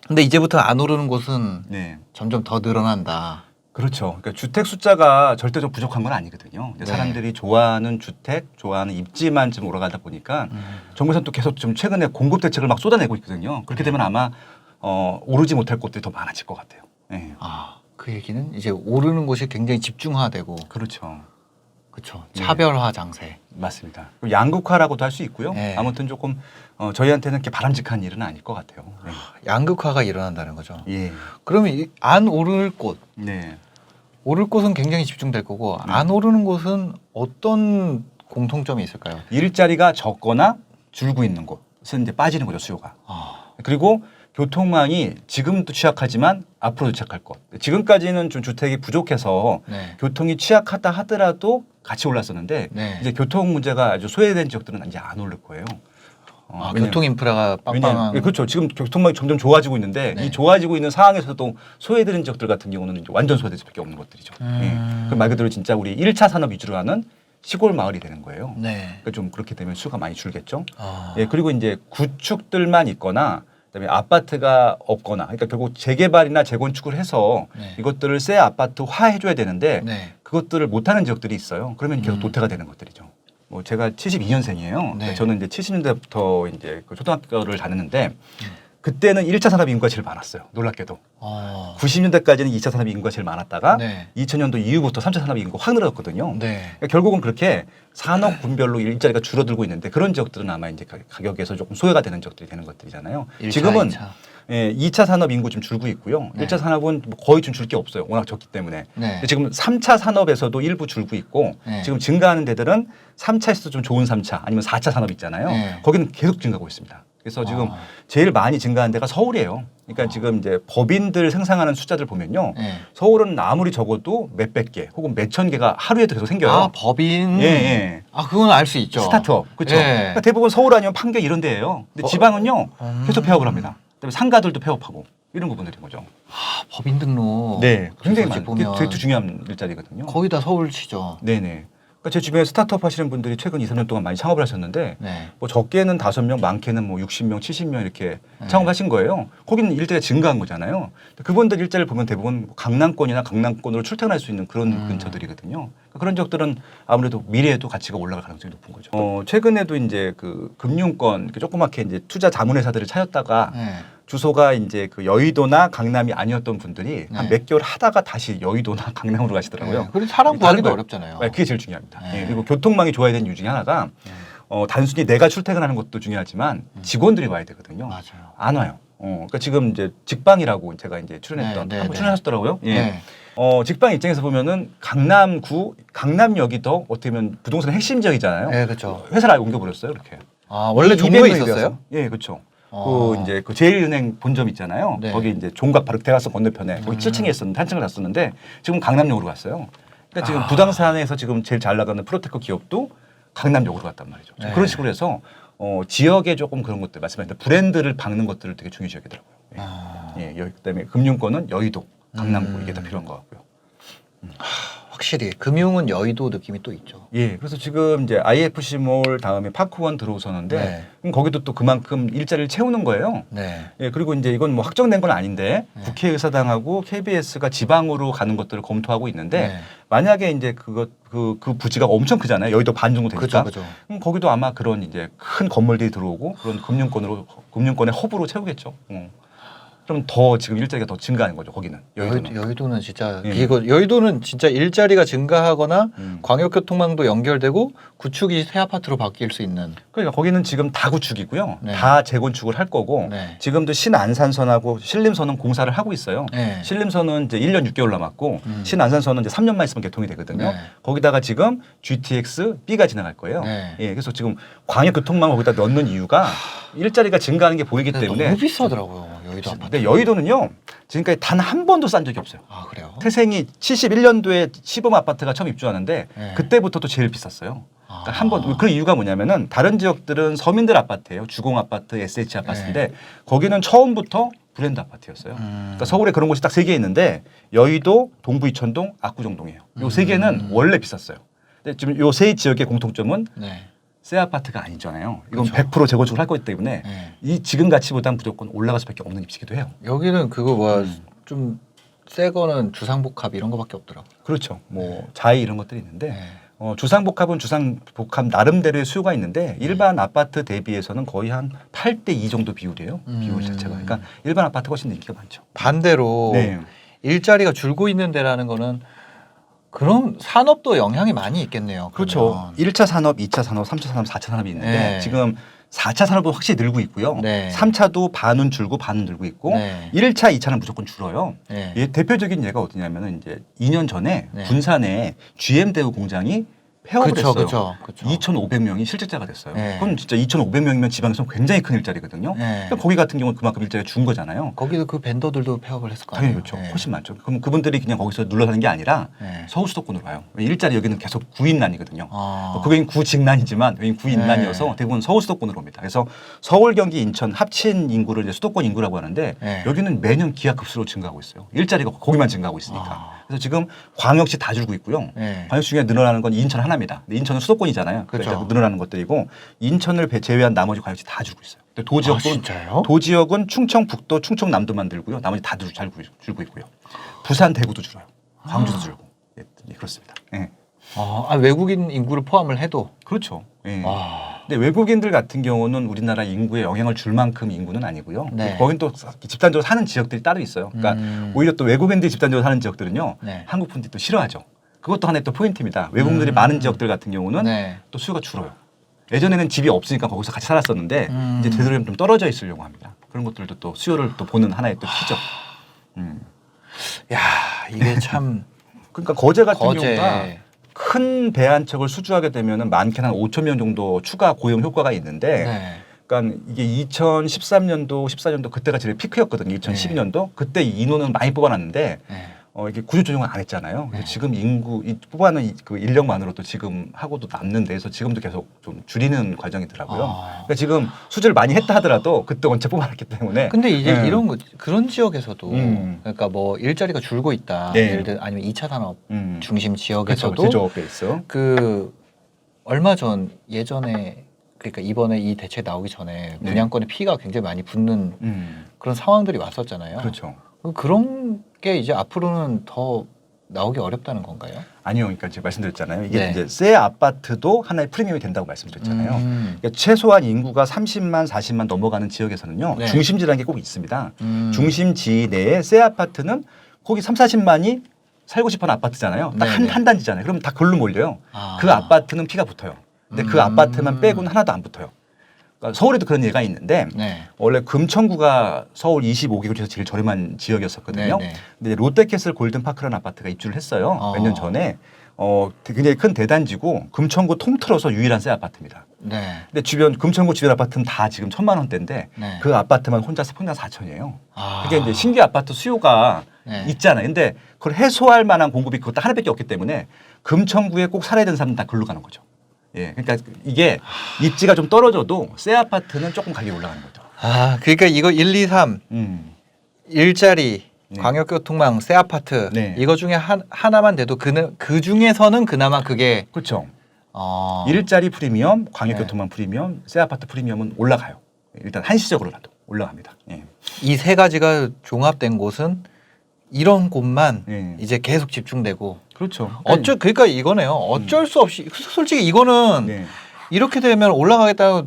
근데 이제부터 안 오르는 곳은 네. 점점 더 늘어난다. 그렇죠. 그러니까 주택 숫자가 절대적으로 부족한 건 아니거든요. 네. 사람들이 좋아하는 주택, 좋아하는 입지만 좀 올라가다 보니까 정부에서는 또 계속 좀 최근에 공급 대책을 막 쏟아내고 있거든요. 그렇게 되면 아마 오르지 못할 곳들이 더 많아질 것 같아요. 네. 아, 그 얘기는 이제 오르는 곳이 굉장히 집중화되고 그렇죠. 그렇죠. 네. 차별화 장세. 맞습니다. 양극화라고도 할 수 있고요. 네. 아무튼 조금 저희한테는 이렇게 바람직한 일은 아닐 것 같아요. 네. 양극화가 일어난다는 거죠. 예. 그러면 안 오를 곳, 네. 오를 곳은 굉장히 집중될 거고 안 오르는 곳은 어떤 공통점이 있을까요? 일자리가 적거나 줄고 있는 곳은 이제 빠지는 거죠, 수요가. 아, 그리고 교통망이 지금도 취약하지만 앞으로도 취약할 것. 지금까지는 좀 주택이 부족해서 네. 교통이 취약하다 하더라도 같이 올랐었는데 네. 이제 교통 문제가 아주 소외된 지역들은 이제 안 오를 거예요. 왜냐면- 교통 인프라가 왜냐면 빵빵한. 그렇죠. 지금 교통망이 점점 좋아지고 있는데 네. 이 좋아지고 있는 상황에서도 소외되는 지역들 같은 경우는 이제 완전 소외될 수밖에 없는 것들이죠. 그 말 그대로 진짜 우리 1차 산업 위주로 하는 시골 마을이 되는 거예요. 네. 그러니까 좀 그렇게 되면 수가 많이 줄겠죠. 아, 예, 그리고 이제 구축들만 있거나 그다음에 아파트가 없거나 그러니까 결국 재개발이나 재건축을 해서 네. 이것들을 새 아파트화 해줘야 되는데 네. 그것들을 못하는 지역들이 있어요. 그러면 계속 도태가 되는 것들이죠. 뭐 제가 72년생이에요. 네. 저는 이제 70년대부터 이제 그 초등학교를 다녔는데 그때는 1차 산업 인구가 제일 많았어요. 놀랍게도. 90년대까지는 2차 산업 인구가 제일 많았다가 네. 2000년도 이후부터 3차 산업 인구가 확 늘었거든요. 네. 그러니까 결국은 그렇게 산업 분별로 일자리가 줄어들고 있는데 그런 지역들은 아마 이제 가격에서 조금 소외가 되는 지역들이 되는 것들이잖아요. 1차, 지금은 2차. 예, 2차 산업 인구 좀 줄고 있고요. 네. 1차 산업은 뭐 거의 좀 줄 게 없어요. 워낙 적기 때문에. 네. 근데 지금 3차 산업에서도 일부 줄고 있고 네. 지금 증가하는 데들은 3차에서도 좀 좋은 3차 아니면 4차 산업 있잖아요. 네. 거기는 계속 증가하고 있습니다. 그래서 지금 아. 제일 많이 증가한 데가 서울이에요. 그러니까 지금 이제 법인들 생산하는 숫자들 보면요. 네. 서울은 아무리 적어도 몇백 개 혹은 몇천 개가 하루에도 계속 생겨요. 아, 법인. 예, 예. 아, 그건 알 수 있죠. 스타트업. 그렇죠. 예. 그러니까 대부분 서울 아니면 판교 이런 데예요. 근데 지방은요. 계속 폐업을 합니다. 그다음에 상가들도 폐업하고 이런 부분들인 거죠. 아, 법인 등록. 네. 굉장히 그래서 많아요. 보면 되게 중요한 일자리거든요. 거의 다 서울치죠. 네네. 그러니까 제 주변에 스타트업 하시는 분들이 최근 2, 3년 동안 많이 창업을 하셨는데 네. 뭐 적게는 5명, 많게는 뭐 60명, 70명 이렇게 네. 창업하신 거예요. 거기는 일자리가 증가한 거잖아요. 그분들 일자리를 보면 대부분 강남권이나 강남권으로 출퇴근할 수 있는 그런 근처들이거든요. 그러니까 그런 지역들은 아무래도 미래에도 가치가 올라갈 가능성이 높은 거죠. 최근에도 이제 그 금융권 이렇게 조그맣게 이제 투자 자문회사들을 찾았다가 네. 주소가 이제 그 여의도나 강남이 아니었던 분들이 한 네. 몇 개월 하다가 다시 여의도나 강남으로 가시더라고요. 네. 그리고 사람 다른 구하기도 거예요. 어렵잖아요. 네, 그게 제일 중요합니다. 네. 예, 그리고 교통망이 좋아야 되는 이유 중에 하나가 단순히 내가 출퇴근하는 것도 중요하지만 직원들이 와야 되거든요. 맞아요. 안 와요. 그러니까 지금 이제 직방이라고 제가 이제 출연했던 네, 네, 한번 네. 출연하셨더라고요. 예. 네. 직방 입장에서 보면은 강남구, 강남역이 더 어떻게 보면 부동산의 핵심 지역이잖아요. 네, 그렇죠. 회사를 옮겨버렸어요, 이렇게. 아, 원래 200 종로에 밀려서. 있었어요? 예, 그렇죠. 어. 그 이제 그 제일은행 본점 있잖아요. 네. 거기 이제 종각 바로 대각선 건너편에 거기 7층에 있었는데 한 층을 놨었는데 지금 강남역으로 갔어요. 그러니까 지금 부동산에서 지금 제일 잘 나가는 프로테크 기업도 강남역으로 갔단 말이죠. 좀 네. 그런 식으로 해서 지역에 조금 그런 것들 말씀하신 브랜드를 박는 것들을 되게 중요시 여기더라고요. 예. 아. 예, 그다음에 금융권은 여의도, 강남구 이게 다 필요한 것 같고요. 확실히 금융은 여의도 느낌이 또 있죠. 예, 그래서 지금 이제 IFC몰 다음에 파크원 들어오셨는데 네. 그럼 거기도 또 그만큼 일자리를 채우는 거예요. 네. 예, 그리고 이제 이건 뭐 확정된 건 아닌데 네. 국회의사당하고 KBS가 지방으로 가는 것들을 검토하고 있는데 네. 만약에 이제 그 부지가 엄청 크잖아요. 여의도 반 정도 되니까. 그죠, 그죠. 거기도 아마 그런 이제 큰 건물들이 들어오고 그런 금융권의 허브로 채우겠죠. 그럼 더 지금 일자리가 더 증가하는 거죠. 거기는 여의도는. 여의도는 진짜 예. 이거 여의도는 진짜 일자리가 증가하거나 음. 광역교통망도 연결되고 구축이 새 아파트로 바뀔 수 있는. 그러니까 거기는 지금 다 구축이고요. 네. 다 재건축을 할 거고 네. 지금도 신안산선하고 신림선은 공사를 하고 있어요. 네. 신림선은 이제 1년 6개월 남았고 신안산선은 이제 3년만 있으면 개통이 되거든요. 네. 거기다가 지금 GTX B가 지나갈 거예요. 네. 예, 그래서 지금 광역교통망을 거기다 넣는 이유가 일자리가 증가하는 게 보이기 때문에. 너무 비싸더라고요 여의도 아파트. 근데 여의도는요 지금까지 단 한 번도 싼 적이 없어요. 아 그래요? 태생이 71년도에 시범 아파트가 처음 입주하는데 네. 그때부터도 제일 비쌌어요. 아. 그러니까 한 번, 그 이유가 뭐냐면은 다른 지역들은 서민들 아파트예요. 주공 아파트, SH 아파트인데 거기는 처음부터 브랜드 아파트였어요. 그러니까 서울에 그런 곳이 딱 3개 있는데 여의도, 동부 이천동, 압구정동이에요. 요 3개는 원래 비쌌어요. 근데 지금 요 세 지역의 공통점은 네. 새 아파트가 아니잖아요. 이건 그렇죠. 100% 재건축을 할 거기 때문에 네. 이 지금 가치보다는 무조건 올라갈 수밖에 없는 입지기도 해요. 여기는 그거 뭐야 음. 좀 새 거는 주상복합 이런 거밖에 없더라고. 그렇죠. 뭐 자이 이런 것들이 있는데 네. 주상복합은 주상복합 나름대로의 수요가 있는데 일반 아파트 대비해서는 거의 한 8대 2 정도 비율이에요. 비율 자체가. 그러니까 일반 아파트가 훨씬 더 인기가 많죠. 반대로 네. 일자리가 줄고 있는 데라는 거는 그런 산업도 영향이 많이 있겠네요. 그렇죠. 그러면. 1차 산업, 2차 산업, 3차 산업, 4차 산업이 있는데 네. 지금 4차 산업은 확실히 늘고 있고요. 네. 3차도 반은 줄고 반은 늘고 있고 네. 1차, 2차는 무조건 줄어요. 네. 예, 대표적인 예가 어디냐면은 이제 2년 전에 네. 군산에 GM 대우 공장이 폐업을 그쵸, 했어요. 그쵸. 2,500명이 실직자가 됐어요. 네. 그건 진짜 2,500명이면 지방에서 굉장히 큰 일자리거든요. 네. 그러니까 거기 같은 경우는 그만큼 일자리가 준 거잖아요. 거기도 그 벤더들도 폐업을 했을 거 아니에요. 당연히 그렇죠. 네. 훨씬 많죠. 그럼 그분들이 그냥 거기서 눌러 사는 게 아니라 네. 서울 수도권으로 와요. 일자리 여기는 계속 구인난이거든요. 아. 그게 구직난이지만 여기 구인난이어서 네. 대부분 서울 수도권으로 옵니다. 그래서 서울, 경기, 인천 합친 인구를 이제 수도권 인구라고 하는데 네. 여기는 매년 기하급수로 증가하고 있어요. 일자리가 거기만 증가하고 있으니까. 아. 그래서 지금 광역시 다 줄고 있고요. 네. 광역시 중에 늘어나는 건 인천 하나입니다. 근데 인천은 수도권이잖아요. 그렇죠. 그러니까 늘어나는 것들이고 인천을 제외한 나머지 광역시 다 줄고 있어요. 근데 도지역은 진짜요? 도지역은 충청북도, 충청남도만 늘고요. 나머지 다 줄고 있고요. 부산, 대구도 줄어요. 광주도 줄고. 예, 그렇습니다. 예. 외국인 인구를 포함을 해도. 그렇죠. 예. 와. 근데 외국인들 같은 경우는 우리나라 인구에 영향을 줄 만큼 인구는 아니고요. 네. 거긴 또 집단적으로 사는 지역들이 따로 있어요. 그러니까 오히려 또 외국인들이 집단적으로 사는 지역들은요. 네. 한국 분들이 또 싫어하죠. 그것도 하나의 또 포인트입니다. 외국인들이 많은 지역들 같은 경우는 네. 또 수요가 줄어요. 예전에는 집이 없으니까 거기서 같이 살았었는데 이제 되도록이면 좀 떨어져 있으려고 합니다. 그런 것들도 또 수요를 또 보는 하나의 또 키죠. 야, 이게 참 그러니까 거제 같은 거제. 경우가 큰 배 한 척을 수주하게 되면은 많게는 한 5천 명 정도 추가 고용 효과가 있는데 네. 그러니까 이게 2013년도, 14년도 그때가 제일 피크였거든요. 2012년도 그때 인원은 많이 뽑아놨는데 네. 이게 구조조정을 안 했잖아요. 그래서 네. 지금 뽑아낸 그 인력만으로도 지금 하고도 남는 데서 지금도 계속 좀 줄이는 과정이더라고요. 아. 그러니까 지금 수주를 많이 했다 하더라도 그때 원체 뽑아놨기 때문에. 근데 이제 네. 이런 거 그런 지역에서도 그러니까 뭐 일자리가 줄고 있다. 네. 예를 들어 아니면 2차 산업 중심 그렇죠. 지역에서도 제조업 베이스. 그 얼마 전 예전에 그러니까 이번에 이 대책 나오기 전에 네. 분양권에 피가 굉장히 많이 붙는 그런 상황들이 왔었잖아요. 그렇죠. 그런 게 이제 앞으로는 더 나오기 어렵다는 건가요? 아니요. 그러니까 제가 말씀드렸잖아요. 이게 네. 이제 새 아파트도 하나의 프리미엄이 된다고 말씀드렸잖아요. 그러니까 최소한 인구가 30만, 40만 넘어가는 지역에서는요. 네. 중심지라는 게 꼭 있습니다. 중심지 내에 새 아파트는 거기 3, 40만이 살고 싶어하는 아파트잖아요. 딱 네네. 한 단지잖아요. 그럼 다 그걸로 몰려요. 아. 그 아파트는 피가 붙어요. 근데 그 아파트만 빼고는 하나도 안 붙어요. 그러니까 서울에도 그런 예가 있는데 네. 원래 금천구가 서울 25개구 중에서 제일 저렴한 지역이었었거든요. 네네. 근데 롯데캐슬 골든파크라는 아파트가 입주를 했어요. 몇 년 전에. 굉장히 큰 대단지고 금천구 통틀어서 유일한 새 아파트입니다. 네. 근데 주변 금천구 주변 아파트는 다 지금 1,000만 원대인데 네. 그 아파트만 혼자 평당 4천이에요. 아. 그게 이제 신규 아파트 수요가 네. 있잖아요. 근데 그걸 해소할 만한 공급이 그것도 하나밖에 없기 때문에 금천구에 꼭 살아야 되는 사람은 다 글로 가는 거죠. 예, 그러니까 이게 입지가 좀 떨어져도 새 아파트는 조금 가격이 올라가는 거죠. 그러니까 이거 1, 2, 3 일자리, 네. 광역교통망, 새 아파트 네. 이거 중에 하나만 돼도 그 중에서는 그나마 그게 그렇죠. 어, 일자리 프리미엄, 광역교통망 프리미엄, 새 아파트 프리미엄은 올라가요. 일단 한시적으로라도 올라갑니다. 예. 이 세 가지가 종합된 곳은 이런 곳만 예. 이제 계속 집중되고 그렇죠. 그러니까 이거네요. 어쩔 수 없이 솔직히 이거는 네. 이렇게 되면 올라가겠다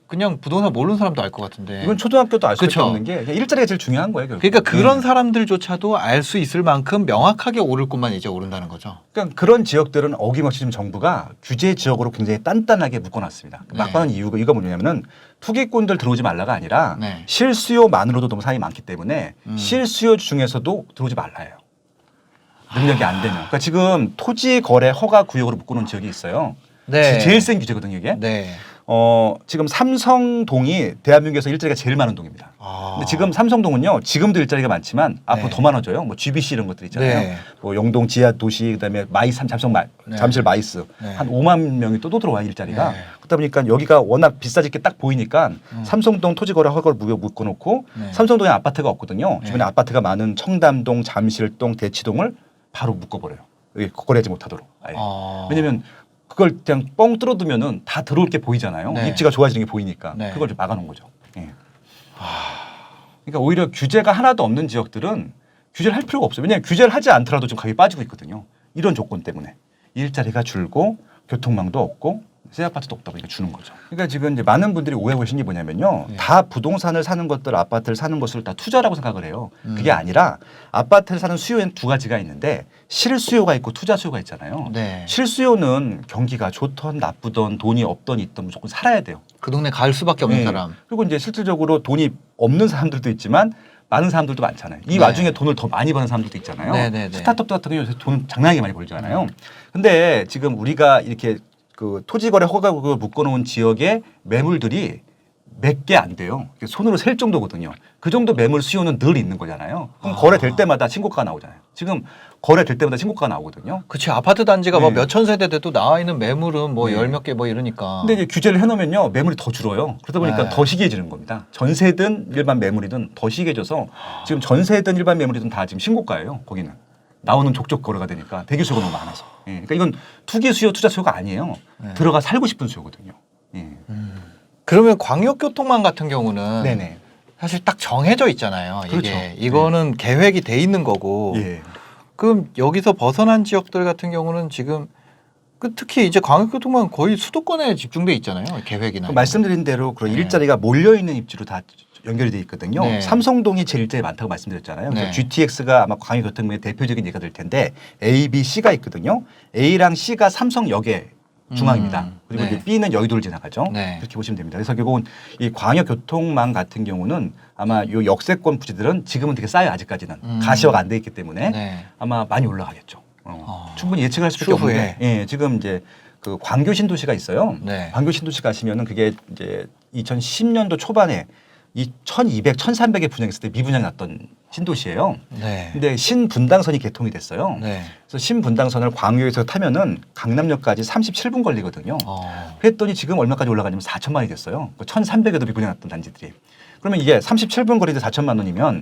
그냥 부동산 모르는 사람도 알 것 같은데. 이건 초등학교도 알 수밖에 그쵸. 없는 게 그냥 일자리가 제일 중요한 거예요. 결국. 그러니까 그런 사람들조차도 알 수 있을 만큼 명확하게 오를 곳만 이제 오른다는 거죠. 그러니까 그런 지역들은 어김없이 지금 정부가 규제 지역으로 굉장히 단단하게 묶어놨습니다. 네. 막고하는 이유가 뭐냐면은 투기꾼들 들어오지 말라가 아니라 네. 실수요만으로도 너무 사람이 많기 때문에 실수요 중에서도 들어오지 말라예요. 능력이 안 되면. 그러니까 지금 토지 거래 허가 구역으로 묶어놓은 지역이 있어요. 네. 제일 센 규제거든요, 이게. 네. 지금 삼성동이 대한민국에서 일자리가 제일 많은 동입니다. 근데 지금 삼성동은요, 지금도 일자리가 많지만 앞으로 네. 더 많아져요. 뭐 GBC 이런 것들 있잖아요. 네. 뭐 영동 지하 도시, 그다음에 마이스, 잠실 마이스 네. 한 5만 명이 또 들어와요 일자리가. 네. 그러다 보니까 여기가 워낙 비싸질 게 딱 보이니까 삼성동 토지거래 허가를 묶어놓고 네. 삼성동에 아파트가 없거든요. 네. 주변에 아파트가 많은 청담동, 잠실동, 대치동을 바로 묶어버려요. 여기 거래하지 못하도록. 아예. 왜냐면 그걸 그냥 뻥 뚫어두면은 다 들어올 게 보이잖아요. 네. 입지가 좋아지는 게 보이니까 네. 그걸 좀 막아놓은 거죠. 예. 그러니까 오히려 규제가 하나도 없는 지역들은 규제를 할 필요가 없어요. 왜냐하면 규제를 하지 않더라도 좀 가격이 빠지고 있거든요. 이런 조건 때문에 일자리가 줄고 교통망도 없고 새 아파트도 없다 보니까 주는 거죠. 그러니까 지금 이제 많은 분들이 오해하고 계신 게 뭐냐면요. 네. 다 부동산을 사는 것들, 아파트를 사는 것을 다 투자라고 생각을 해요. 그게 아니라 아파트를 사는 수요에는 두 가지가 있는데 실수요가 있고 투자 수요가 있잖아요. 네. 실수요는 경기가 좋던 나쁘던 돈이 없던 있던 무조건 살아야 돼요. 그 동네 갈 수밖에 없는 네. 사람. 그리고 이제 실질적으로 돈이 없는 사람들도 있지만 많은 사람들도 많잖아요. 이 네. 와중에 돈을 더 많이 버는 사람들도 있잖아요. 네네네. 스타트업 같은 경우 요새 돈 장난하게 많이 벌잖아요. 근데 지금 우리가 이렇게 그 토지거래 허가국을 묶어놓은 지역의 매물들이 몇 개 안 돼요. 손으로 셀 정도거든요. 그 정도 매물 수요는 늘 있는 거잖아요. 그럼 거래될 때마다 신고가가 나오잖아요. 지금 거래될 때마다 신고가가 나오거든요. 그치, 아파트 단지가 네. 뭐 몇천 세대 돼도 나와 있는 매물은 뭐 네. 열 몇 개 뭐 이러니까. 근데 이제 규제를 해놓으면요 매물이 더 줄어요. 그러다 보니까 네. 더 희귀해지는 겁니다. 전세든 일반 매물이든 더 희귀해져서 지금 전세든 일반 매물이든 다 지금 신고가예요. 거기는 나오는 족족 거래가 되니까 대기 수요가 너무 많아서. 예. 그러니까 이건 투기 수요, 투자 수요가 아니에요. 네. 들어가 살고 싶은 수요거든요. 예. 그러면 광역교통망 같은 경우는 네네. 사실 딱 정해져 있잖아요. 그렇죠. 이게 이거는 계획이 돼 있는 거고. 예. 그럼 여기서 벗어난 지역들 같은 경우는 지금 그 특히 이제 광역교통망 거의 수도권에 집중돼 있잖아요. 계획이나. 그 말씀드린 대로 그런 네. 일자리가 몰려 있는 입지로 다 연결이 돼 있거든요. 네. 삼성동이 제일 일자리 많다고 말씀드렸잖아요. 그래서 네. GTX가 아마 광역교통망의 대표적인 예가 될 텐데 A, B, C가 있거든요. A랑 C가 삼성역에 중앙입니다. 그리고 네. 이제 B는 여의도를 지나가죠. 네. 그렇게 보시면 됩니다. 그래서 결국은 이 광역교통망 같은 경우는 아마 요 역세권 부지들은 지금은 되게 싸요. 아직까지는 가시화가 안 돼 있기 때문에 네. 아마 많이 올라가겠죠. 충분히 예측을 할 수밖에 추후에. 없는데, 예, 지금 이제 그 광교 신도시가 있어요. 네. 광교 신도시 가시면은 그게 이제 2010년도 초반에 이 1,200, 1,300에 분양했을 때 미분양이 났던 신도시예요. 네. 근데 신분당선이 개통이 됐어요. 네. 그래서 신분당선을 광교에서 타면은 강남역까지 37분 걸리거든요. 어. 그랬더니 지금 얼마까지 올라가냐면 4천만이 됐어요. 1,300에도 미분양났던 단지들이. 그러면 이게 37분 거리인데 4천만 원이면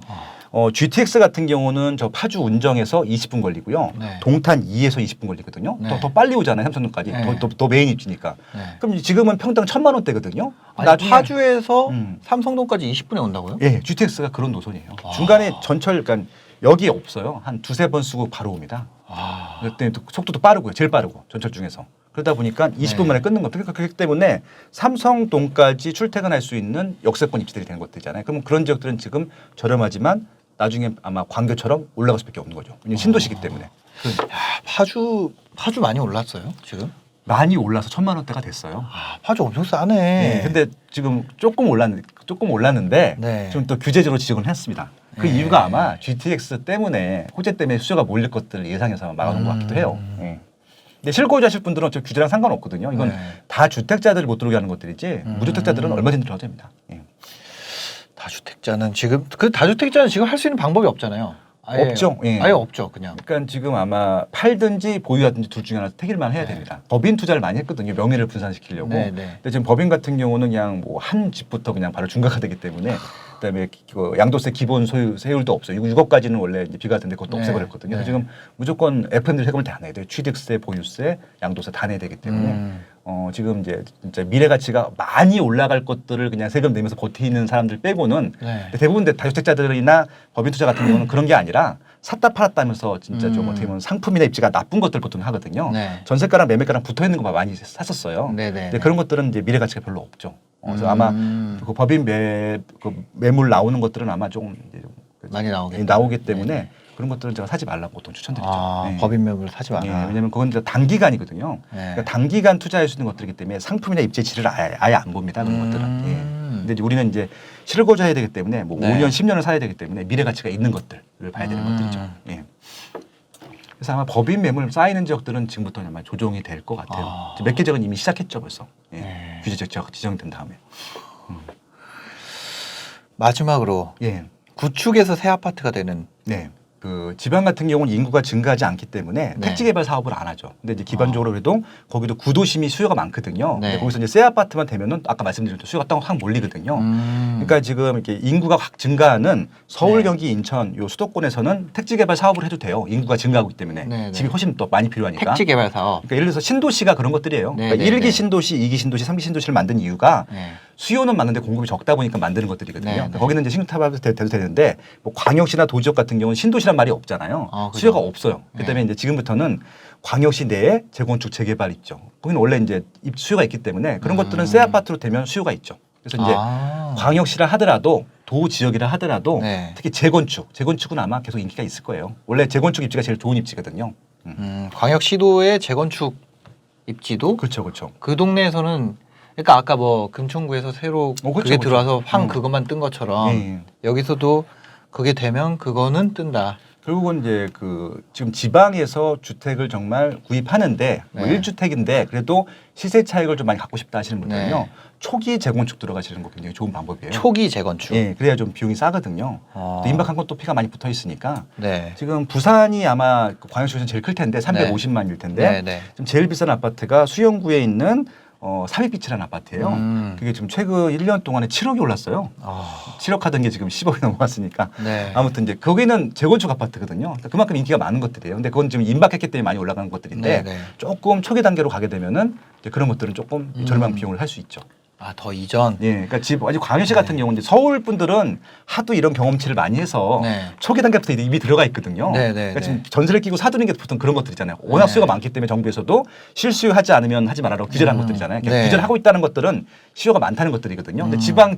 GTX 같은 경우는 저 파주 운정에서 20분 걸리고요. 네. 동탄 2에서 20분 걸리거든요. 네. 더 빨리 오잖아요. 삼성동까지. 네. 더 메인 입지니까. 네. 그럼 지금은 평당 1,000만 원대거든요. 아니, 파주에서 음. 삼성동까지 20분에 온다고요? 예, GTX가 그런 노선이에요. 아. 중간에 전철, 그러니까 역이 없어요. 한 두세 번 쓰고 바로 옵니다. 아. 그때 속도도 빠르고요. 제일 빠르고 전철 중에서. 그러다 보니까 20분 네. 만에 끊는 겁니다. 그렇기 때문에 삼성동까지 출퇴근할 수 있는 역세권 입지들이 되는 것들이잖아요. 그러면 그런 지역들은 지금 저렴하지만 나중에 아마 광교처럼 올라갈 수밖에 없는 거죠. 왜냐면 신도시기 때문에. 야, 파주 많이 올랐어요 지금? 많이 올라서 1,000만 원대가 됐어요. 아, 파주 엄청 싸네. 네. 근데 지금 조금 올랐는데 네. 좀 또 규제적으로 지적을 했습니다. 그 네. 이유가 아마 GTX 때문에 호재 때문에 수요가 몰릴 것들을 예상해서 막아놓은 것 같기도 해요. 예. 근데 실거주하실 분들은 저 규제랑 상관없거든요. 이건 네. 다 주택자들을 못 들어오게 하는 것들이지 무주택자들은 얼마든지 들어가도 됩니다. 예. 다주택자는 지금 그 다주택자는 지금 할 수 있는 방법이 없잖아요. 아예, 없죠. 예. 아예 없죠 그냥. 그러니까 지금 아마 팔든지 보유하든지 둘 중에 하나 택일만 해야 됩니다. 법인 투자를 많이 했거든요. 명예를 분산시키려고. 네, 네. 근데 지금 법인 같은 경우는 그냥 뭐 한 집부터 그냥 바로 중과가 되기 때문에 그다음에 그 양도세 기본 세율도 없어요. 6억까지는 원래 이제 비과세인데 그것도 네. 없애버렸거든요. 그래서 네. 지금 무조건 FM들 세금을 다 내야 돼요. 취득세, 보유세, 양도세 다 내야 되기 때문에 지금 이제 진짜 미래 가치가 많이 올라갈 것들을 그냥 세금 내면서 버티는 사람들 빼고는 네. 대부분 다주택자들이나 법인 투자 같은 경우는 그런 게 아니라 샀다 팔았다 하면서 진짜 좀 어떻게 보면 상품이나 입지가 나쁜 것들 보통 하거든요. 네. 전세가랑 매매가랑 붙어 있는 거 많이 샀었어요. 네, 네, 근데 네. 그런 것들은 이제 미래 가치가 별로 없죠. 그래서 아마 그 법인 매물 나오는 것들은 아마 조금 이제 좀 많이 나오겠다. 나오기 때문에 네. 그런 것들은 제가 사지 말라고 보통 추천드리죠. 아, 예. 법인 매물 사지 마라. 예, 왜냐하면 그건 이제 단기간이거든요. 네. 그러니까 단기간 투자할 수 있는 것들이기 때문에 상품이나 입지의 질을 아예 안 봅니다. 그런 것들은. 예. 근데 이제 우리는 이제 실거주 해야 되기 때문에 뭐 네. 5년, 10년을 사야 되기 때문에 미래 가치가 있는 것들을 봐야 되는 것들이죠. 예. 그래서 아마 법인 매물 쌓이는 지역들은 지금부터 아마 조정이 될 것 같아요. 아. 몇 개 지역은 이미 시작했죠 벌써. 예. 네. 규제적 지역 지정된 다음에. 마지막으로 예. 구축에서 새 아파트가 되는 네. 그 지방 같은 경우는 인구가 증가하지 않기 때문에 네. 택지 개발 사업을 안 하죠. 근데 이제 기반적으로 그래도 거기도 구도심이 수요가 많거든요. 네. 근데 거기서 이제 새 아파트만 되면은 아까 말씀드린 수요가 확 몰리거든요. 그러니까 지금 이렇게 인구가 확 증가하는 서울, 네. 경기, 인천 요 수도권에서는 택지 개발 사업을 해도 돼요. 인구가 증가하기 때문에 네, 집이 네. 훨씬 더 많이 필요하니까. 택지 개발 사업. 그러니까 예를 들어서 신도시가 그런 것들이에요. 네, 그러니까 네, 1기 네. 신도시, 2기 신도시, 3기 신도시를 만든 이유가 네. 수요는 많은데 공급이 적다 보니까 만드는 것들이거든요. 네, 그러니까 네. 거기는 이제 신규타입도 돼도 되는데 뭐 광역시나 도지역 같은 경우는 신도시란 말이 없잖아요. 아, 그죠. 수요가 없어요. 네. 그다음에 이제 지금부터는 광역시 내에 재건축 재개발 있죠. 거기는 원래 이제 수요가 있기 때문에 그런 것들은 새 아파트로 되면 수요가 있죠. 그래서 이제 광역시라 하더라도 도 지역이라 하더라도 네. 특히 재건축은 아마 계속 인기가 있을 거예요. 원래 재건축 입지가 제일 좋은 입지거든요. 광역시도의 재건축 입지도 그렇죠, 그렇죠. 그 동네에서는 그러니까 아까 뭐 금천구에서 새로 그렇죠, 그게 그렇죠. 들어와서 황 그것만 뜬 것처럼 예. 여기서도 그게 되면 그거는 뜬다. 결국은 이제 그 지금 지방에서 주택을 정말 구입하는데 뭐 네. 1주택인데 그래도 시세 차익을 좀 많이 갖고 싶다 하시는 분들은요. 네. 초기 재건축 들어가시는 거 굉장히 좋은 방법이에요. 초기 재건축. 예, 그래야 좀 비용이 싸거든요. 어. 또 임박한 건 또 피가 많이 붙어 있으니까 네. 지금 부산이 아마 그 광역시에서는 제일 클 텐데 350만일 텐데 네, 네. 지금 제일 비싼 아파트가 수영구에 있는 삼익빛이라는 아파트예요. 그게 지금 최근 1년 동안에 7억이 올랐어요. 7억 하던 게 지금 10억이 넘어갔으니까 네. 아무튼 이제 거기는 재건축 아파트거든요. 그러니까 그만큼 인기가 많은 것들이에요. 근데 그건 지금 임박했기 때문에 많이 올라가는 것들인데 네, 네. 조금 초기 단계로 가게 되면은 이제 그런 것들은 조금 저렴한 비용을 할 수 있죠. 아, 더 이전. 예, 그러니까 집 아직 광역시 같은 경우는 이제 서울 분들은 하도 이런 경험치를 많이 해서 네. 초기 단계부터 이미 들어가 있거든요. 네, 네, 그러니까 네. 지금 전세를 끼고 사두는 게 보통 그런 것들이잖아요. 워낙 네. 수요가 많기 때문에 정부에서도 실수요하지 않으면 하지 말아라 규제를 한 것들이잖아요. 그러니까 네. 규제를 하고 있다는 것들은 수요가 많다는 것들이거든요. 근데 지금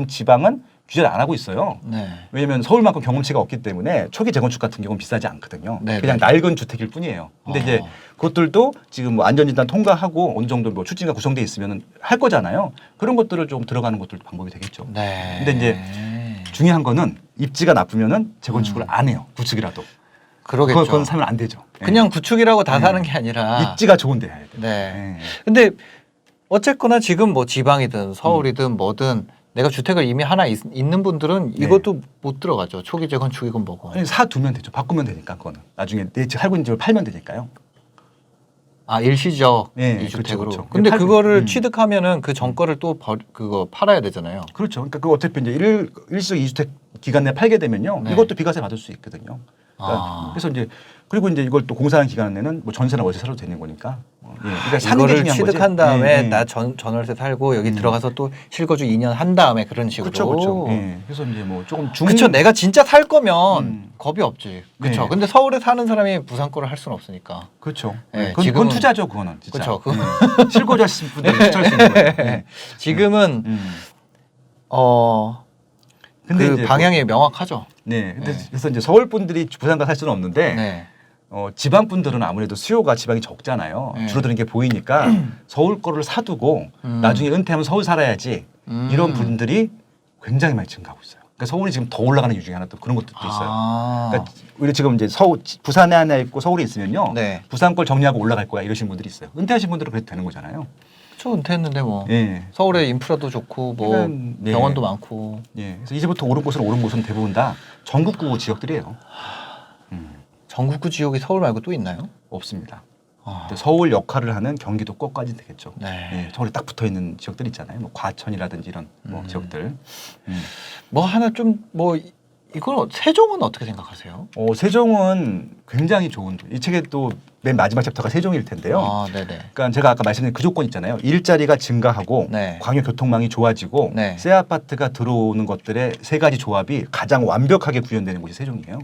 지방은 규제를 안 하고 있어요. 네. 왜냐하면 서울만큼 경험치가 없기 때문에 초기 재건축 같은 경우는 비싸지 않거든요. 네, 그냥 네. 낡은 주택일 뿐이에요. 근데 이제 그것들도 지금 뭐 안전진단 통과하고 어느 정도 뭐 추진가 구성돼 있으면 할 거잖아요. 그런 것들을 좀 들어가는 것들도 방법이 되겠죠. 네. 근데 이제 중요한 거는 입지가 나쁘면은 재건축을 안 해요. 구축이라도. 그러겠죠. 그건 사면 안 되죠. 예. 그냥 구축이라고 다 사는 게 아니라. 입지가 좋은데 해야 돼요. 네. 예. 근데 어쨌거나 지금 뭐 지방이든 서울이든 뭐든 내가 주택을 이미 하나 있는 분들은 네. 이것도 못 들어가죠. 초기 재건축이건 뭐건. 아니, 사두면 되죠. 바꾸면 되니까 그거는. 나중에 내 살고 있는 집을 팔면 되니까요. 아, 일시적 네, 이 주택으로. 그렇죠, 그렇죠. 근데 팔- 그거를 취득하면은 그 전거를 또 그거 팔아야 되잖아요. 그렇죠. 그러니까 그 어차피 이제 일시적 2주택 기간 내에 팔게 되면요. 네. 이것도 비과세 받을 수 있거든요. 그러니까 아. 그래서 이제 그리고 이제 이걸 또 공사하는 기간에는 뭐 전세나 월세 살아도 되는 거니까. 예. 그러니까 사는 게 이거를 중요한 취득한 거지. 다음에 예, 예. 나 전월세 살고 여기 들어가서 또 실거주 2년 한 다음에 그런 식으로. 그렇죠, 그렇죠. 예. 그래서 이제 뭐 조금 그렇죠. 내가 진짜 살 거면 겁이 없지. 그렇죠. 네. 근데 서울에 사는 사람이 부산 거를 할 수는 없으니까. 그렇죠. 네, 그건, 지금은- 그건 투자죠, 그거는 진짜. 그렇죠. 예. 실거주 하시는 분들 투자할 수 있는 거예요. 예. 지금은 근데 그 이제 방향이 명확하죠. 네. 근데 네. 그래서 이제 서울 분들이 부산 가살 수는 없는데 네. 지방 분들은 아무래도 수요가 지방이 적잖아요. 네. 줄어드는 게 보이니까 서울 거를 사두고 나중에 은퇴하면 서울 살아야지 이런 분들이 굉장히 많이 증가하고 있어요. 그러니까 서울이 지금 더 올라가는 이유 중에 하나 또 그런 것도 있어요. 아. 그러니까 우리 지금 이제 부산에 하나 있고 서울에 있으면요. 네. 부산 걸 정리하고 올라갈 거야 이러신 분들이 있어요. 은퇴하신 분들은 그래도 되는 거잖아요. 저 은퇴했는데 뭐 예. 서울에 인프라도 좋고 뭐 그러니까, 네. 병원도 많고. 예. 그래서 이제부터 오른 곳은 대부분 다 전국구 지역들이에요. 전국구 지역이 서울 말고 또 있나요? 없습니다. 아. 근데 서울 역할을 하는 경기도권까지 되겠죠. 네. 예, 서울에 딱 붙어 있는 지역들 있잖아요. 뭐 과천이라든지 이런 뭐 지역들. 뭐 하나 좀 뭐 이건 세종은 어떻게 생각하세요? 세종은 굉장히 좋은 이 책의 또 맨 마지막 챕터가 세종일 텐데요. 아, 네네. 그러니까 제가 아까 말씀드린 그 조건 있잖아요. 일자리가 증가하고 네. 광역 교통망이 좋아지고 네. 새 아파트가 들어오는 것들의 세 가지 조합이 가장 완벽하게 구현되는 곳이 세종이에요.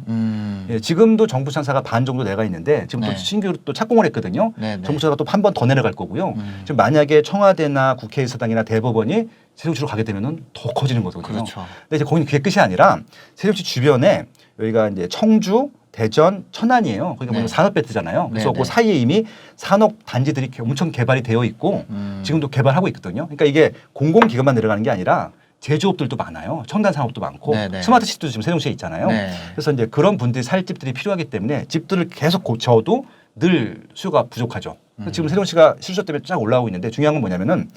예, 지금도 정부 산사가 반 정도 내가 있는데 지금 네. 또 신규로 또 착공을 했거든요. 네, 네. 정부 산사가 또 한 번 더 내려갈 거고요. 지금 만약에 청와대나 국회의사당이나 대법원이 세종시로 가게 되면은 더 커지는 거거든요. 그렇죠. 근데 이제 거기는 그게 끝이 아니라 세종시 주변에 여기가 이제 청주, 대전, 천안이에요. 거기가 네. 산업벨트잖아요. 그래서 네, 그 네. 사이에 이미 산업 단지들이 엄청 개발이 되어 있고 지금도 개발하고 있거든요. 그러니까 이게 공공기관만 내려가는 게 아니라 제조업들도 많아요. 첨단 산업도 많고 네, 네. 스마트 시티도 지금 세종시에 있잖아요. 네. 그래서 이제 그런 분들이 살 집들이 필요하기 때문에 집들을 계속 고쳐도 늘 수요가 부족하죠. 그래서 지금 세종시가 실수 때문에 쫙 올라오고 있는데 중요한 건 뭐냐면은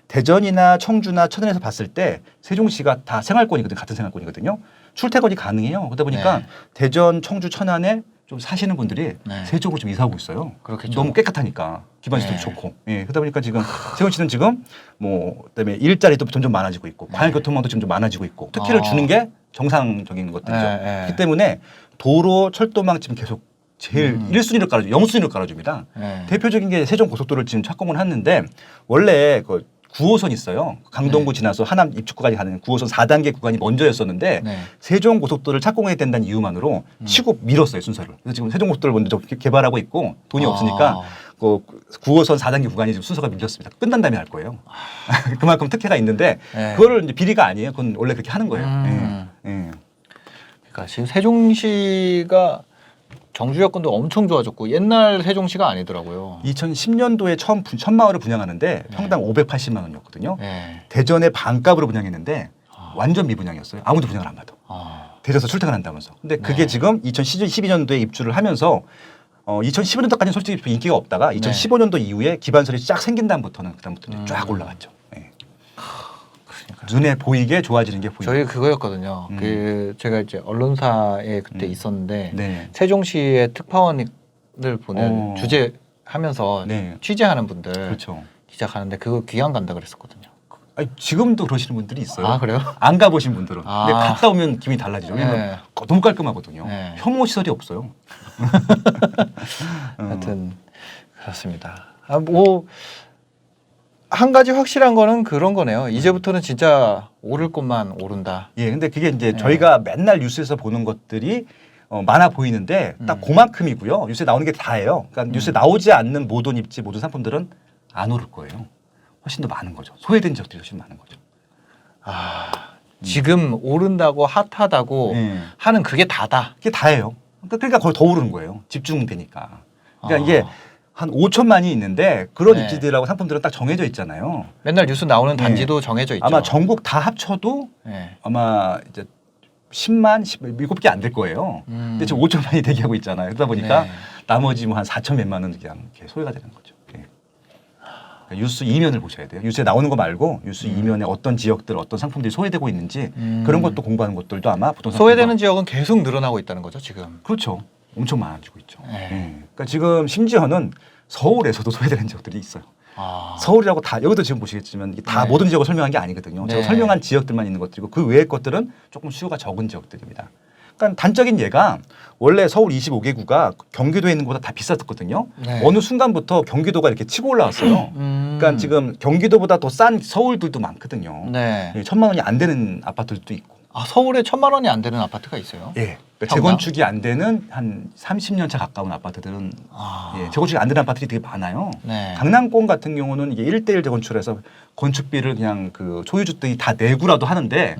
대전이나 청주나 천안에서 봤을 때 세종시가 다 생활권이거든요. 같은 생활권이거든요. 출퇴근이 가능해요. 그러다 보니까 네. 대전, 청주, 천안에 좀 사시는 분들이 네. 세종으로 좀 이사하고 있어요. 그렇겠죠. 너무 깨끗하니까 기반 시설도 네. 좋고. 예, 그러다 보니까 지금 세훈 씨는 지금 뭐 그다음에 일자리도 점점 많아지고 있고 네. 광역교통망도 점점 많아지고 있고 특혜를 주는 게 정상적인 것들이죠. 네, 네. 그렇기 때문에 도로, 철도망 지금 계속 제일 1순위를 깔아줘, 0순위를 깔아줍니다. 네. 대표적인 게 세종 고속도로를 지금 착공을 했는데 원래 그 9호선 있어요. 강동구 네. 지나서 하남 입구까지 가는 9호선 4단계 구간이 먼저였었는데 네. 세종 고속도로를 착공해야 된다는 이유만으로 치고 밀었어요 순서를. 그래서 지금 세종 고속도로를 먼저 개발하고 있고 돈이 아. 없으니까 그 9호선 4단계 구간이 지금 순서가 밀렸습니다. 끝난 다음에 할 거예요. 그만큼 특혜가 있는데 네. 그거를 이제 비리가 아니에요. 그건 원래 그렇게 하는 거예요. 예. 그러니까 지금 세종시가 정주 여건도 엄청 좋아졌고 옛날 세종시가 아니더라고요. 2010년도에 처음 천마을을 분양하는데 평당 580만 원이었거든요. 네. 대전에 반값으로 분양했는데 완전 미분양이었어요. 아무도 분양을 안 받아. 대전에서 출퇴근한다면서. 근데 그게 네. 지금 2012년도에 입주를 하면서 2015년도까지는 솔직히 인기가 없다가 2015년도 이후에 기반설이 쫙 생긴 다음부터는 그다음부터 쫙 올라갔죠. 예. 눈에 보이게 좋아지는 게 보이죠. 저희 그거였거든요. 그 제가 이제 언론사에 그때 있었는데 네. 세종시의 특파원을 보낸 어. 주재하면서 네. 취재하는 분들 그렇죠. 기자 가는데 그거 귀양 간다 그랬었거든요. 아니, 지금도 그러시는 분들이 있어요. 아 그래요? 안 가보신 분들은. 아. 근데 갔다 오면 기분이 달라지죠. 왜냐면 네. 너무 깔끔하거든요. 네. 혐오 시설이 없어요. 하여튼 그렇습니다. 뭐 한 가지 확실한 거는 그런 거네요. 이제부터는 진짜 오를 것만 오른다. 예, 근데 그게 이제 네. 저희가 맨날 뉴스에서 보는 것들이 많아 보이는데 딱 그만큼이고요. 뉴스에 나오는 게 다예요. 그러니까 뉴스에 나오지 않는 모든 입지, 모든 상품들은 안 오를 거예요. 훨씬 더 많은 거죠. 소외된 지역들이 훨씬 많은 거죠. 지금 오른다고 핫하다고 네. 하는 그게 다다. 그게 다예요. 그러니까 거의 더 오르는 거예요. 집중되니까. 그러니까 아. 이게 한 5천만이 있는데 그런 네. 입지들하고 상품들은 딱 정해져 있잖아요. 맨날 뉴스 나오는 단지도 정해져 있죠. 아마 전국 다 합쳐도 네. 아마 이제 10만, 7개 안 될 거예요. 근데 지금 5천만이 대기하고 있잖아요. 그러다 보니까 네. 나머지 뭐 한 4천 몇만 원 그냥 이렇게 소외가 되는 거죠. 예. 그러니까 뉴스 이면을 보셔야 돼요. 뉴스에 나오는 거 말고 뉴스 이면에 어떤 지역들, 어떤 상품들이 소외되고 있는지 그런 것도 공부하는 것들도 아마 부동산 소외되는 지역은 계속 늘어나고 있다는 거죠, 지금. 그렇죠. 엄청 많아지고 있죠. 네. 예. 그러니까 지금 심지어는 서울에서도 소외되는 지역들이 있어요. 아. 서울이라고 다 여기도 지금 보시겠지만 이게 다 네. 모든 지역을 설명한 게 아니거든요. 제가 네. 설명한 지역들만 있는 것들이고 그 외의 것들은 조금 수요가 적은 지역들입니다. 그러니까 단적인 예가 원래 서울 25개구가 경기도에 있는 것보다 다 비쌌었거든요. 네. 어느 순간부터 경기도가 이렇게 치고 올라왔어요. 그러니까 지금 경기도보다 더 싼 서울들도 많거든요. 네. 1,000만 원이 안 되는 아파트들도 있고. 아, 서울에 1,000만 원이 안 되는 아파트가 있어요. 예. 그러니까 평당? 재건축이 안 되는 한 30년 차 가까운 아파트들은 아. 예, 재건축이 안 되는 아파트들이 되게 많아요. 네. 강남권 같은 경우는 이게 1대1 재건축해서 건축비를 그냥 그 소유주들이 다 내구라도 하는데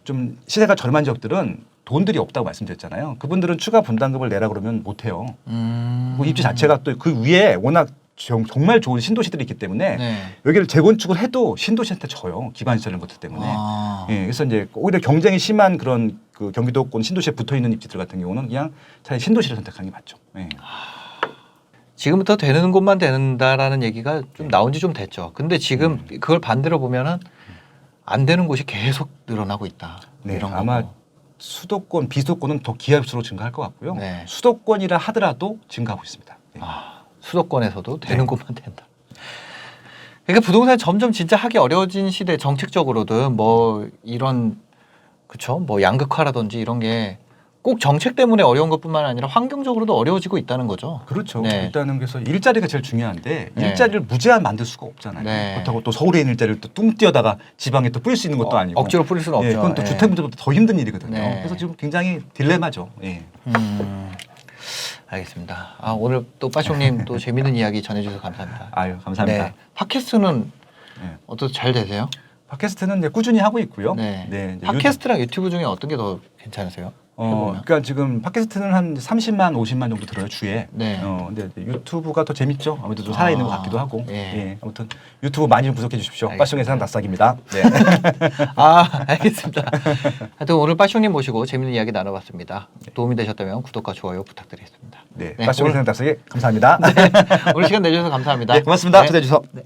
좀 시세가 저렴한 지역들은 돈들이 없다고 말씀드렸잖아요. 그분들은 추가 분담금을 내라 그러면 못 해요. 그 입지 자체가 또 그 위에 워낙 정말 좋은 신도시들이 있기 때문에 네. 여기를 재건축을 해도 신도시한테 져요. 기반 시설 이런 것들 때문에. 아. 예, 그래서 이제 오히려 경쟁이 심한 그런 그 경기도권 신도시에 붙어 있는 입지들 같은 경우는 그냥 차라리 신도시를 선택하는 게 맞죠. 예. 지금부터 되는 곳만 된다라는 얘기가 좀 나온 지 좀 됐죠. 근데 지금 그걸 반대로 보면은 안 되는 곳이 계속 늘어나고 있다. 네, 이런 아마 거고. 수도권, 비수도권은 더 기하급수로 증가할 것 같고요. 네. 수도권이라 하더라도 증가하고 있습니다. 예. 수도권에서도 되는 네. 곳만 된다. 그러니까 부동산이 점점 진짜 하기 어려워진 시대 정책적으로든 뭐 이런 그쵸 뭐 양극화라든지 이런 게 꼭 정책 때문에 어려운 것뿐만 아니라 환경적으로도 어려워지고 있다는 거죠. 그렇죠. 네. 일단은 그래서 일자리가 제일 중요한데 네. 일자리를 무제한 만들 수가 없잖아요. 네. 그렇다고 또 서울에 있는 일자리를 또 뚱 뛰어다가 지방에 또 뿌릴 수 있는 것도 아니고 억지로 뿌릴 수는 예, 없죠. 그건 또 예. 주택 문제보다 더 힘든 일이거든요. 네. 그래서 지금 굉장히 딜레마죠. 예. 알겠습니다. 아, 오늘 또 빠숑님 또 재밌는 이야기 전해주셔서 감사합니다. 아유 감사합니다. 네. 팟캐스트는 네. 어떻게 잘 되세요? 팟캐스트는 이제 꾸준히 하고 있고요. 네. 이제 팟캐스트랑 유튜브 중에 어떤 게 더 괜찮으세요? 해보면. 그러니까 지금 팟캐스트는 한 30만, 50만 정도 들어요 주에. 네. 근데 이제 유튜브가 더 재밌죠. 아무래도 좀 살아있는 것 같기도 하고. 예. 예. 아무튼 유튜브 많이 좀 구독해 주십시오. 알겠습니다. 빠숑의 세상 낯싹입니다. 네. 아, 알겠습니다. 하여튼 오늘 빠숑님 모시고 재밌는 이야기 나눠봤습니다. 도움이 되셨다면 구독과 좋아요 부탁드리겠습니다. 네. 네, 빠숑의 오늘- 세상 낯싹이 감사합니다. 오늘 시간 내주셔서 감사합니다. 네, 고맙습니다. 네. 초대해 주셔서. 네.